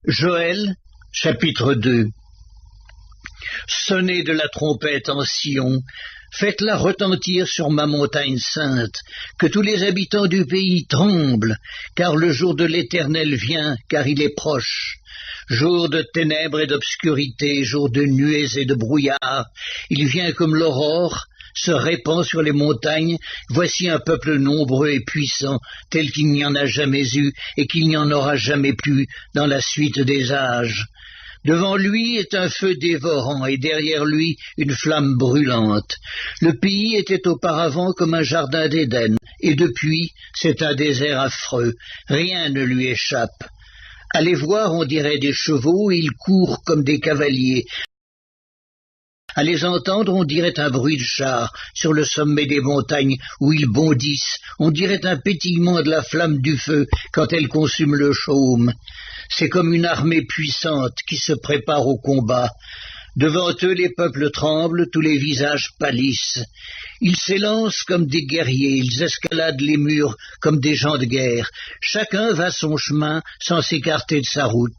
Joël, chapitre 2. Sonnez de la trompette en Sion, faites-la retentir sur ma montagne sainte, que tous les habitants du pays tremblent, car le jour de l'Éternel vient, car il est proche. Jour de ténèbres et d'obscurité, jour de nuées et de brouillard, il vient comme l'aurore, se répand sur les montagnes. Voici un peuple nombreux et puissant, tel qu'il n'y en a jamais eu et qu'il n'y en aura jamais plus dans la suite des âges. Devant lui est un feu dévorant et derrière lui une flamme brûlante. Le pays était auparavant comme un jardin d'Éden et depuis c'est un désert affreux. Rien ne lui échappe. À les voir on dirait des chevaux et ils courent comme des cavaliers. À les entendre, on dirait un bruit de char sur le sommet des montagnes où ils bondissent. On dirait un pétillement de la flamme du feu quand elle consume le chaume. C'est comme une armée puissante qui se prépare au combat. Devant eux, les peuples tremblent, tous les visages pâlissent. Ils s'élancent comme des guerriers, ils escaladent les murs comme des gens de guerre. Chacun va son chemin sans s'écarter de sa route.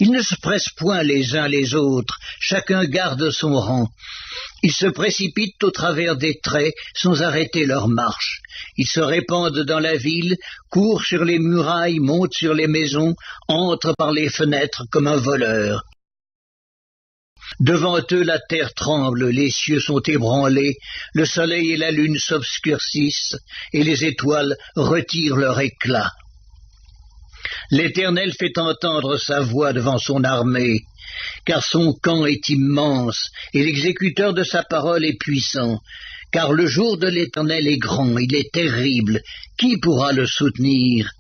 Ils ne se pressent point les uns les autres, chacun garde son rang. Ils se précipitent au travers des traits sans arrêter leur marche. Ils se répandent dans la ville, courent sur les murailles, montent sur les maisons, entrent par les fenêtres comme un voleur. Devant eux la terre tremble, les cieux sont ébranlés, le soleil et la lune s'obscurcissent, et les étoiles retirent leur éclat. L'Éternel fait entendre sa voix devant son armée, car son camp est immense, et l'exécuteur de sa parole est puissant. Car le jour de l'Éternel est grand, il est terrible, qui pourra le soutenir ?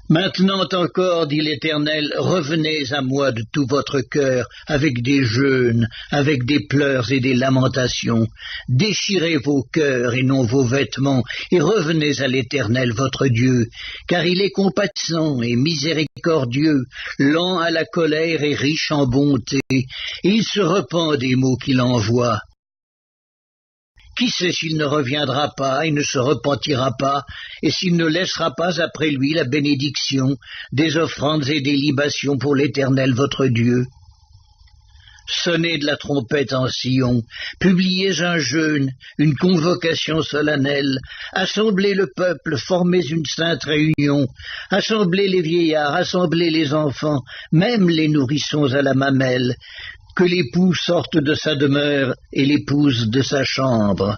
Maintenant encore, dit l'Éternel, revenez à moi de tout votre cœur, avec des jeûnes, avec des pleurs et des lamentations. Déchirez vos cœurs et non vos vêtements, et revenez à l'Éternel votre Dieu, car il est compatissant et miséricordieux, lent à la colère et riche en bonté, et il se repent des maux qu'il envoie. Qui sait s'il ne reviendra pas et ne se repentira pas, et s'il ne laissera pas après lui la bénédiction, des offrandes et des libations pour l'Éternel votre Dieu? Sonnez de la trompette en Sion, publiez un jeûne, une convocation solennelle, assemblez le peuple, formez une sainte réunion, assemblez les vieillards, assemblez les enfants, même les nourrissons à la mamelle, que l'époux sorte de sa demeure et l'épouse de sa chambre.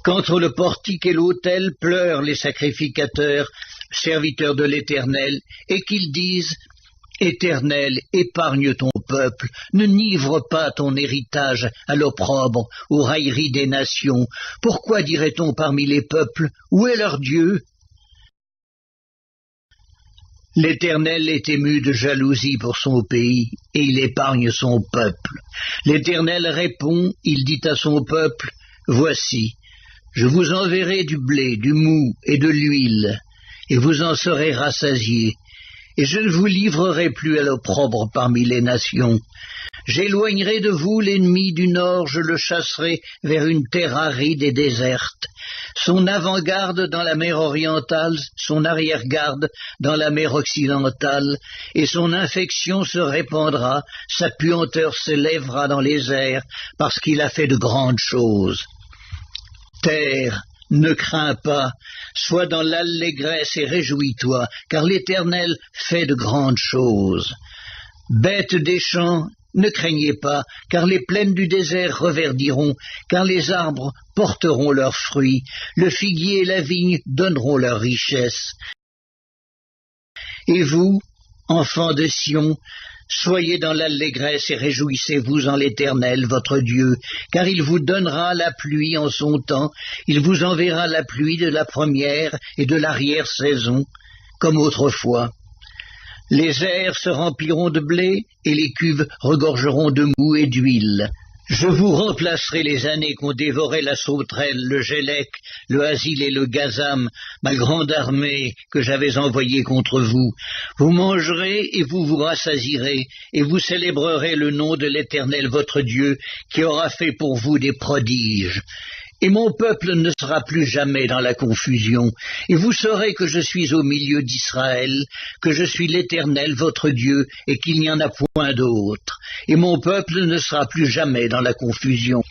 Qu'entre le portique et l'autel pleurent les sacrificateurs, serviteurs de l'Éternel, et qu'ils disent « Éternel, épargne ton peuple, ne nivre pas ton héritage à l'opprobre, aux railleries des nations. Pourquoi dirait-on parmi les peuples, où est leur Dieu ?» L'Éternel est ému de jalousie pour son pays, et il épargne son peuple. L'Éternel répond, il dit à son peuple, « Voici, je vous enverrai du blé, du mou et de l'huile, et vous en serez rassasiés, et je ne vous livrerai plus à l'opprobre parmi les nations. J'éloignerai de vous l'ennemi du nord, je le chasserai vers une terre aride et déserte. Son avant-garde dans la mer orientale, son arrière-garde dans la mer occidentale, et son infection se répandra, sa puanteur s'élèvera dans les airs, parce qu'il a fait de grandes choses. Terre, ne crains pas, sois dans l'allégresse et réjouis-toi, car l'Éternel fait de grandes choses. Bêtes des champs, ne craignez pas, car les plaines du désert reverdiront, car les arbres porteront leurs fruits, le figuier et la vigne donneront leur richesse. Et vous, enfants de Sion, soyez dans l'allégresse et réjouissez-vous en l'Éternel, votre Dieu, car il vous donnera la pluie en son temps, il vous enverra la pluie de la première et de l'arrière-saison, comme autrefois. Les airs se rempliront de blé, et les cuves regorgeront de mou et d'huile. Je vous remplacerai les années qu'ont dévoré la sauterelle, le gélec, le hasil et le gazam, ma grande armée que j'avais envoyée contre vous. Vous mangerez et vous vous rassasierez, et vous célébrerez le nom de l'Éternel votre Dieu, qui aura fait pour vous des prodiges. Et mon peuple ne sera plus jamais dans la confusion, et vous saurez que je suis au milieu d'Israël, que je suis l'Éternel votre Dieu, et qu'il n'y en a point d'autre, et mon peuple ne sera plus jamais dans la confusion.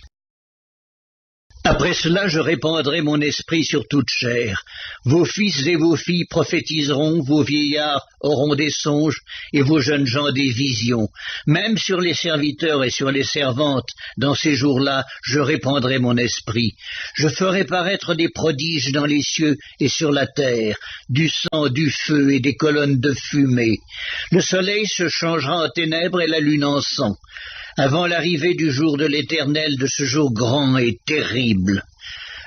Après cela, je répandrai mon esprit sur toute chair. Vos fils et vos filles prophétiseront, vos vieillards auront des songes, et vos jeunes gens des visions. Même sur les serviteurs et sur les servantes, dans ces jours-là, je répandrai mon esprit. Je ferai paraître des prodiges dans les cieux et sur la terre, du sang, du feu et des colonnes de fumée. Le soleil se changera en ténèbres et la lune en sang, avant l'arrivée du jour de l'Éternel, de ce jour grand et terrible.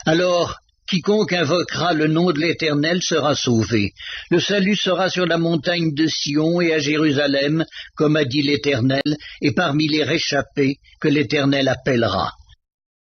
Alors, quiconque invoquera le nom de l'Éternel sera sauvé. Le salut sera sur la montagne de Sion et à Jérusalem, comme a dit l'Éternel, et parmi les réchappés que l'Éternel appellera.